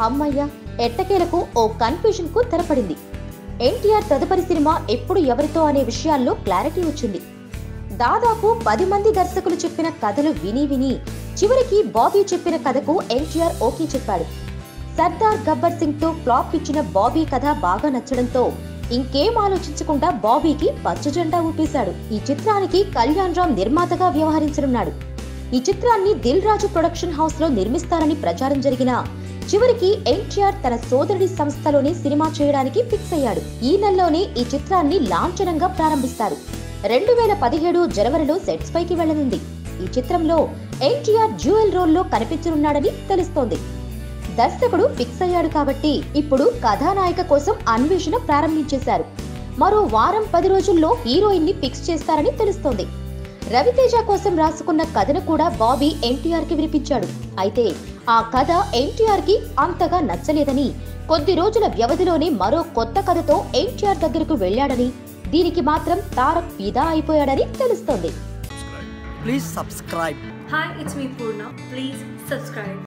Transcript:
అమ్మయ్య, ఎట్టకేలకు ఓ కన్ఫ్యూజన్ కు తెరపడింది. ఎన్టీఆర్ తదుపరి సినిమా ఎప్పుడు ఎవరితో అనే విషయాల్లో క్లారిటీ వచ్చింది. దాదాపు 10 మంది దర్శకులు చెప్పిన కథలు విని చివరికి బాబీ చెప్పిన కథకు ఎన్టీఆర్ ఓకే చెప్పాడు. సర్దార్ గబ్బర్ సింగ్ తో ఫ్లాప్ ఇచ్చిన బాబీ కథ బాగా నచ్చడంతో ఇంకేం ఆలోచించకుండా బాబీకి పచ్చజెండా ఊపేశాడు. ఈ చిత్రానికి కళ్యాణ్ రామ్ నిర్మాతగా వ్యవహరించనున్నాడు. ఈ చిత్రాన్ని దిల్ రాజు ప్రొడక్షన్ హౌస్ లో నిర్మిస్తారని ప్రచారం జరిగినా చివరికి ఎన్టీఆర్ తన సోదరుడి సంస్థలోనే సినిమా చేయడానికి ఫిక్స్ అయ్యాడు. ఈ నెలలోనే ఈ చిత్రాన్ని లాంఛనంగా ప్రారంభిస్తారు. 2017 జనవరిలో సెట్స్ పైకి వెళ్లనుంది. ఈ చిత్రంలో ఎన్టీఆర్ డ్యూయల్ రోల్లో కనిపించనున్నాడని తెలుస్తోంది. దర్శకుడు ఫిక్స్ అయ్యాడు కాబట్టి ఇప్పుడు కథానాయిక కోసం అన్వేషణ ప్రారంభించేశారు. మరో వారం 10 రోజుల్లో హీరోయిన్ ని ఫిక్స్ చేస్తారని తెలుస్తోంది. రవితేజ కోసం రాసుకున్న కథను కూడా బాబీ ఎన్టీఆర్ కి వినిపించాడు. అయితే ఆ కథ ఎన్టీఆర్ కి అంతగా నచ్చలేదని, కొద్ది రోజుల వ్యవధిలోనే మరో కొత్త కథతో ఎన్టీఆర్ దగ్గరకు వెళ్లాడని, దీనికి మాత్రం తారక్ ఫిదా అయిపోయాడని తెలుస్తోంది. Please subscribe. Hi, it's me Purna. Please subscribe.